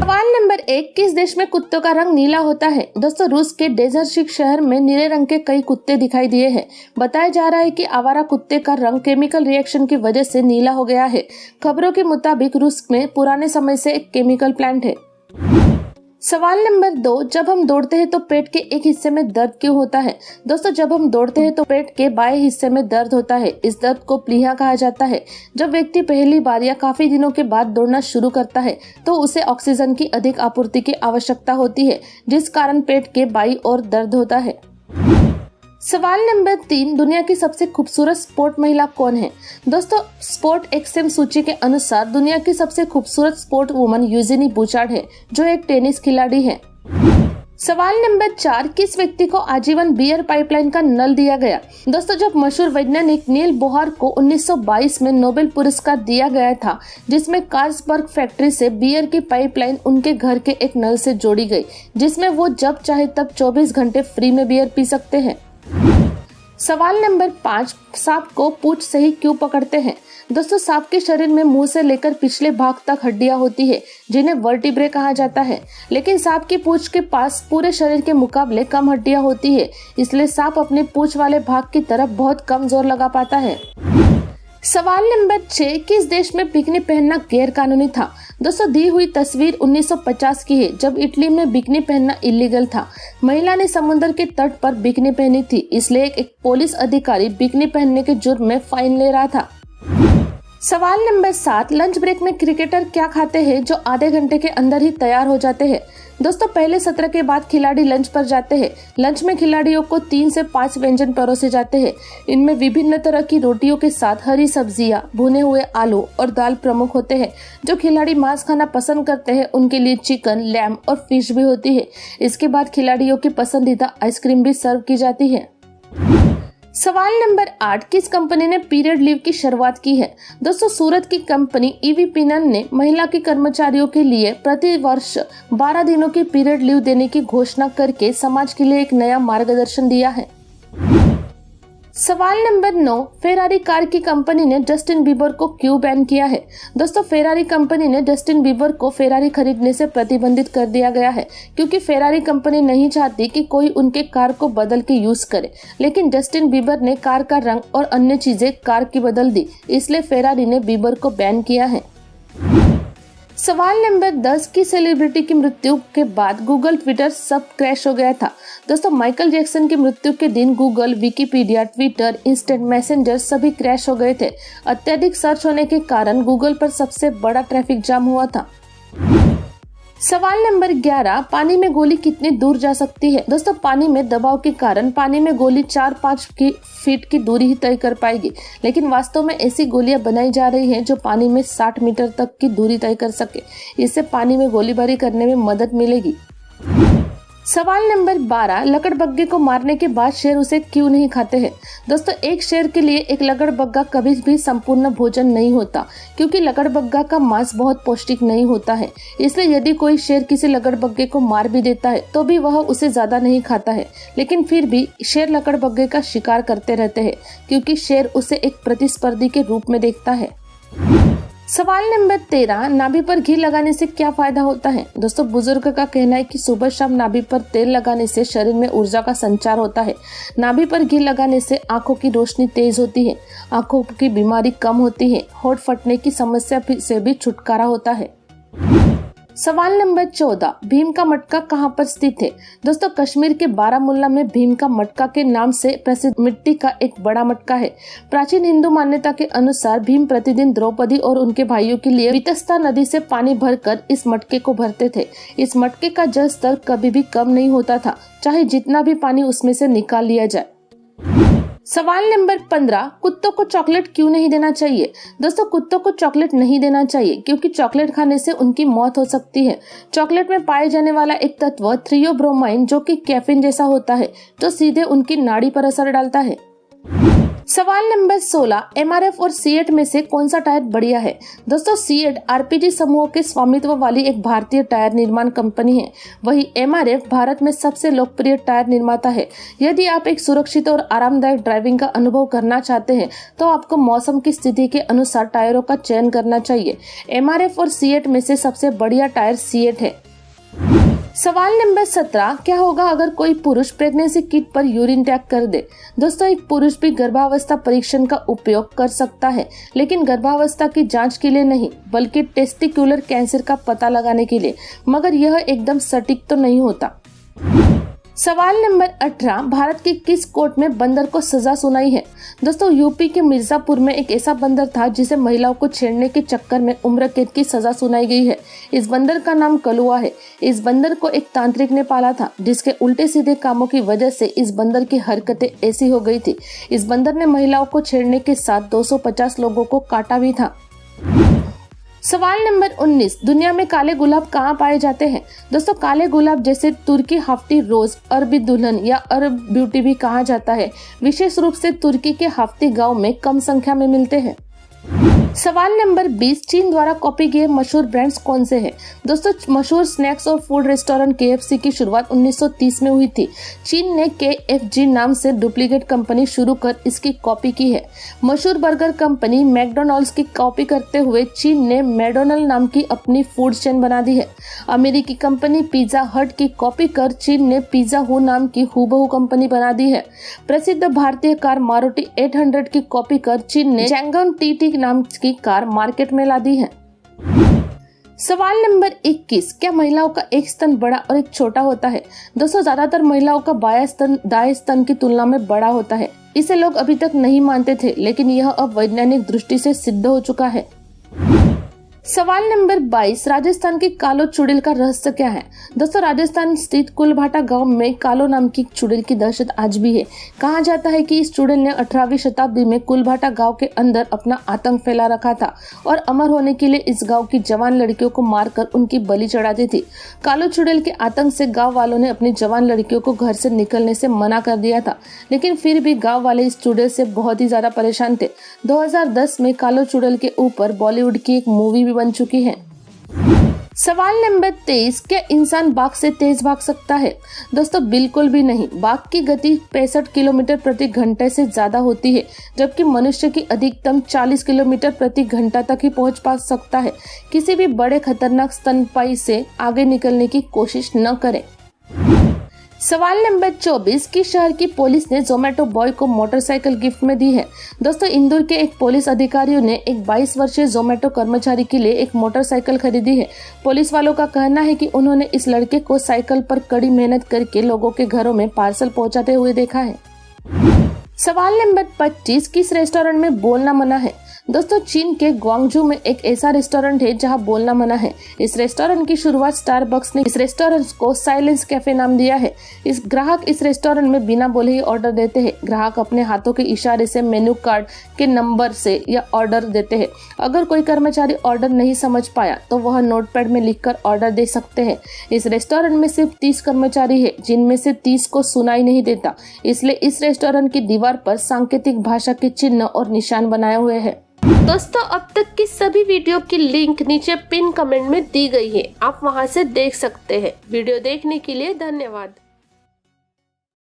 सवाल नंबर 1, किस देश में कुत्तों का रंग नीला होता है? दोस्तों, रूस के डेजर्शिक शहर में नीले रंग के कई कुत्ते दिखाई दिए हैं। बताया जा रहा है कि आवारा कुत्ते का रंग केमिकल रिएक्शन की वजह से नीला हो गया है। खबरों के मुताबिक रूस में पुराने समय से एक केमिकल प्लांट है। सवाल नंबर 2, जब हम दौड़ते हैं तो पेट के एक हिस्से में दर्द क्यों होता है? दोस्तों, जब हम दौड़ते हैं तो पेट के बाएं हिस्से में दर्द होता है। इस दर्द को प्लीहा कहा जाता है। जब व्यक्ति पहली बार या काफी दिनों के बाद दौड़ना शुरू करता है तो उसे ऑक्सीजन की अधिक आपूर्ति की आवश्यकता होती है, जिस कारण पेट के बाईं ओर दर्द होता है। सवाल नंबर 3, दुनिया की सबसे खूबसूरत स्पोर्ट महिला कौन है? दोस्तों, स्पोर्ट एक्सएम सूची के अनुसार दुनिया की सबसे खूबसूरत स्पोर्ट वुमन यूजिनी बूचार्ड है, जो एक टेनिस खिलाड़ी है। सवाल नंबर 4, किस व्यक्ति को आजीवन बियर पाइपलाइन का नल दिया गया? दोस्तों, जब मशहूर वैज्ञानिक नील बोहर को 1922 में नोबेल पुरस्कार दिया गया था, जिसमें कार्लसबर्ग फैक्ट्री से बियर की पाइपलाइन उनके घर के एक नल से जोड़ी गई, जिसमें वो जब चाहे तब 24 घंटे फ्री में बियर पी सकते हैं। सवाल नंबर 5, सांप को पूंछ से ही क्यों पकड़ते हैं? दोस्तों, सांप के शरीर में मुंह से लेकर पिछले भाग तक हड्डियां होती है, जिन्हें वर्टिब्रे कहा जाता है, लेकिन सांप की पूंछ के पास पूरे शरीर के मुकाबले कम हड्डियां होती है, इसलिए सांप अपनी पूंछ वाले भाग की तरफ बहुत कम जोर लगा पाता है। सवाल नंबर 6, किस देश में बिकनी पहनना गैर कानूनी था? दोस्तों, दी हुई तस्वीर 1950 की है, जब इटली में बिकनी पहनना इलीगल था। महिला ने समुद्र के तट पर बिकनी पहनी थी, इसलिए एक पुलिस अधिकारी बिकनी पहनने के जुर्म में फाइन ले रहा था। सवाल नंबर 7, लंच ब्रेक में क्रिकेटर क्या खाते हैं जो आधे घंटे के अंदर ही तैयार हो जाते हैं? दोस्तों, पहले सत्र के बाद खिलाड़ी लंच पर जाते हैं। लंच में खिलाड़ियों को 3 से 5 व्यंजन परोसे जाते हैं। इनमें विभिन्न तरह की रोटियों के साथ हरी सब्जियां, भुने हुए आलू और दाल प्रमुख होते हैं। जो खिलाड़ी मांस खाना पसंद करते हैं उनके लिए चिकन, लैम और फिश भी होती है। इसके बाद खिलाड़ियों की पसंदीदा आइसक्रीम भी सर्व की जाती है। सवाल नंबर 8, किस कंपनी ने पीरियड लीव की शुरुआत की है? दोस्तों, सूरत की कंपनी ईवी पिनन ने महिला के कर्मचारियों के लिए प्रति वर्ष 12 दिनों की पीरियड लीव देने की घोषणा करके समाज के लिए एक नया मार्गदर्शन दिया है। सवाल नंबर 9, फेरारी कार की कंपनी ने जस्टिन बीबर को क्यों बैन किया है? दोस्तों, फेरारी कंपनी ने जस्टिन बीबर को फेरारी खरीदने से प्रतिबंधित कर दिया गया है, क्योंकि फेरारी कंपनी नहीं चाहती कि कोई उनके कार को बदल के यूज करे। लेकिन जस्टिन बीबर ने कार का रंग और अन्य चीजें कार की बदल दी, इसलिए फेरारी ने बीबर को बैन किया है। सवाल नंबर 10, की सेलिब्रिटी की मृत्यु के बाद गूगल, ट्विटर सब क्रैश हो गया था? दोस्तों, माइकल जैक्सन की मृत्यु के दिन Google, Wikipedia, Twitter, instant messenger सभी क्रैश हो गए थे। अत्यधिक सर्च होने के कारण गूगल पर सबसे बड़ा ट्रैफिक जाम हुआ था। सवाल नंबर 11, पानी में गोली कितनी दूर जा सकती है? दोस्तों, पानी में दबाव के कारण पानी में गोली 4-5 फीट की दूरी ही तय कर पाएगी, लेकिन वास्तव में ऐसी गोलियां बनाई जा रही हैं जो पानी में 60 मीटर तक की दूरी तय कर सके। इससे पानी में गोलीबारी करने में मदद मिलेगी। सवाल नंबर 12, लकड़बग्गे को मारने के बाद शेर उसे क्यों नहीं खाते हैं? दोस्तों, एक शेर के लिए एक लकड़बग्गा कभी भी संपूर्ण भोजन नहीं होता, क्योंकि लकड़बग्गा का मांस बहुत पौष्टिक नहीं होता है। इसलिए यदि कोई शेर किसी लकड़बग्गे को मार भी देता है तो भी वह उसे ज्यादा नहीं खाता है, लेकिन फिर भी शेर लकड़बग्गे का शिकार करते रहते हैं, क्योंकि शेर उसे एक प्रतिस्पर्धी के रूप में देखता है। सवाल नंबर 13, नाभि पर घी लगाने से क्या फायदा होता है? दोस्तों, बुजुर्ग का कहना है कि सुबह शाम नाभि पर तेल लगाने से शरीर में ऊर्जा का संचार होता है। नाभि पर घी लगाने से आंखों की रोशनी तेज होती है, आंखों की बीमारी कम होती है, होंठ फटने की समस्या से भी छुटकारा होता है। सवाल नंबर 14, भीम का मटका कहां पर स्थित है? दोस्तों, कश्मीर के बारामुल्ला में भीम का मटका के नाम से प्रसिद्ध मिट्टी का एक बड़ा मटका है। प्राचीन हिंदू मान्यता के अनुसार भीम प्रतिदिन द्रौपदी और उनके भाइयों के लिए वितस्ता नदी से पानी भरकर इस मटके को भरते थे। इस मटके का जल स्तर कभी भी कम नहीं होता था, चाहे जितना भी पानी उसमें से निकाल लिया जाए। सवाल नंबर 15, कुत्तों को चॉकलेट क्यों नहीं देना चाहिए? दोस्तों, कुत्तों को चॉकलेट नहीं देना चाहिए क्योंकि चॉकलेट खाने से उनकी मौत हो सकती है। चॉकलेट में पाए जाने वाला एक तत्व थियोब्रोमाइन, जो कि कैफीन जैसा होता है, जो सीधे उनकी नाड़ी पर असर डालता है। सवाल नंबर 16, एमआरएफ और सीएट में से कौन सा टायर बढ़िया है? दोस्तों, सीएट आरपीजी समूह के स्वामित्व वाली एक भारतीय टायर निर्माण कंपनी है। वही एमआरएफ भारत में सबसे लोकप्रिय टायर निर्माता है। यदि आप एक सुरक्षित और आरामदायक ड्राइविंग का अनुभव करना चाहते हैं तो आपको मौसम की स्थिति के अनुसार टायरों का चयन करना चाहिए। एमआरएफ और सीएट में से सबसे बढ़िया टायर सीएट है। सवाल नंबर 17, क्या होगा अगर कोई पुरुष प्रेगनेंसी किट पर यूरिन टैग कर दे? दोस्तों, एक पुरुष भी गर्भावस्था परीक्षण का उपयोग कर सकता है, लेकिन गर्भावस्था की जांच के लिए नहीं, बल्कि टेस्टिकुलर कैंसर का पता लगाने के लिए। मगर यह एकदम सटीक तो नहीं होता। सवाल नंबर 18, भारत के किस कोर्ट में बंदर को सजा सुनाई है? दोस्तों, यूपी के मिर्जापुर में एक ऐसा बंदर था जिसे महिलाओं को छेड़ने के चक्कर में उम्र कैद की सजा सुनाई गई है। इस बंदर का नाम कलुआ है। इस बंदर को एक तांत्रिक ने पाला था, जिसके उल्टे सीधे कामों की वजह से इस बंदर की हरकतें ऐसी हो गई थी। इस बंदर ने महिलाओं को छेड़ने के साथ 250 लोगों को काटा भी था। सवाल नंबर 19, दुनिया में काले गुलाब कहाँ पाए जाते हैं? दोस्तों, काले गुलाब जैसे तुर्की हाफ्ती रोज, अरबी दुल्हन या अरब ब्यूटी भी कहा जाता है। विशेष रूप से तुर्की के हाफ्ती गांव में कम संख्या में मिलते हैं। सवाल नंबर 20, चीन द्वारा कॉपी किए मशहूर ब्रांड्स कौन से हैं? दोस्तों, मशहूर स्नैक्स और फूड रेस्टोरेंट KFC की शुरुआत 1930 में हुई थी। चीन ने KFG नाम से डुप्लीकेट कंपनी शुरू कर इसकी कॉपी की है। मशहूर बर्गर कंपनी मैकडॉनल्ड्स की कॉपी करते हुए चीन ने मैकडॉनल्ड नाम की अपनी फूड चेन बना दी है। अमेरिकी कंपनी पिज्जा हट की कॉपी कर चीन ने पिज्जा हू नाम की हूबहू कंपनी बना दी है। प्रसिद्ध भारतीय कार मारुति 800 की कॉपी कर चीन ने जैंगन TT नाम की कार मार्केट में ला दी है। सवाल नंबर 21, क्या महिलाओं का एक स्तन बड़ा और एक छोटा होता है? दोस्तों, ज्यादातर महिलाओं का बायां स्तन दाएं स्तन की तुलना में बड़ा होता है। इसे लोग अभी तक नहीं मानते थे, लेकिन यह अब वैज्ञानिक दृष्टि से सिद्ध हो चुका है। सवाल नंबर 22, राजस्थान की कालो चुड़ैल का रहस्य क्या है? दोस्तों, राजस्थान स्थित कुलभाटा गांव में कालो नाम की चुड़ैल की दहशत आज भी है। कहा जाता है कि इस चुड़ैल ने 18वीं शताब्दी में कुलभाटा गांव के अंदर अपना आतंक फैला रखा था और अमर होने के लिए इस गांव की जवान लड़कियों को मारकर उनकी बलि चढ़ाती थी। कालो चुड़ैल के आतंक से गाँव वालों ने अपनी जवान लड़कियों को घर से निकलने से मना कर दिया था, लेकिन फिर भी गाँव वाले इस चुड़ैल से बहुत ही ज्यादा परेशान थे। 2010 में कालो चुड़ैल के ऊपर बॉलीवुड की एक मूवी बन चुकी है। सवाल नंबर 23, क्या इंसान बाघ से तेज भाग सकता है? दोस्तों, बिल्कुल भी नहीं। बाघ की गति 65 किलोमीटर प्रति घंटे से ज्यादा होती है, जबकि मनुष्य की अधिकतम 40 किलोमीटर प्रति घंटा तक ही पहुंच पा सकता है। किसी भी बड़े खतरनाक स्तनपायी से आगे निकलने की कोशिश न करें। सवाल नंबर 24, किस शहर की पुलिस ने जोमेटो बॉय को मोटरसाइकिल गिफ्ट में दी है? दोस्तों, इंदौर के एक पुलिस अधिकारियों ने एक 22 वर्षीय जोमेटो कर्मचारी के लिए एक मोटरसाइकिल खरीदी है। पुलिस वालों का कहना है कि उन्होंने इस लड़के को साइकिल पर कड़ी मेहनत करके लोगों के घरों में पार्सल पहुंचाते हुए देखा है। सवाल नंबर 25, किस रेस्टोरेंट में बोलना मना है? दोस्तों, चीन के ग्वांगझू में एक ऐसा रेस्टोरेंट है जहां बोलना मना है। इस रेस्टोरेंट की शुरुआत स्टारबक्स ने इस रेस्टोरेंट को साइलेंस कैफे नाम दिया है। इस ग्राहक इस रेस्टोरेंट में बिना बोले ही ऑर्डर देते हैं। ग्राहक अपने हाथों के इशारे से मेन्यू कार्ड के नंबर से या ऑर्डर देते हैं। अगर कोई कर्मचारी ऑर्डर नहीं समझ पाया तो वह नोटपैड में लिखकर ऑर्डर दे सकते हैं। इस रेस्टोरेंट में सिर्फ 30 कर्मचारी है, जिनमें से 30 को सुनाई नहीं देता, इसलिए इस रेस्टोरेंट की दीवार पर सांकेतिक भाषा के चिन्ह और निशान बनाए हुए हैं। दोस्तों, अब तक की सभी वीडियो की लिंक नीचे पिन कमेंट में दी गई है, आप वहां से देख सकते हैं। वीडियो देखने के लिए धन्यवाद।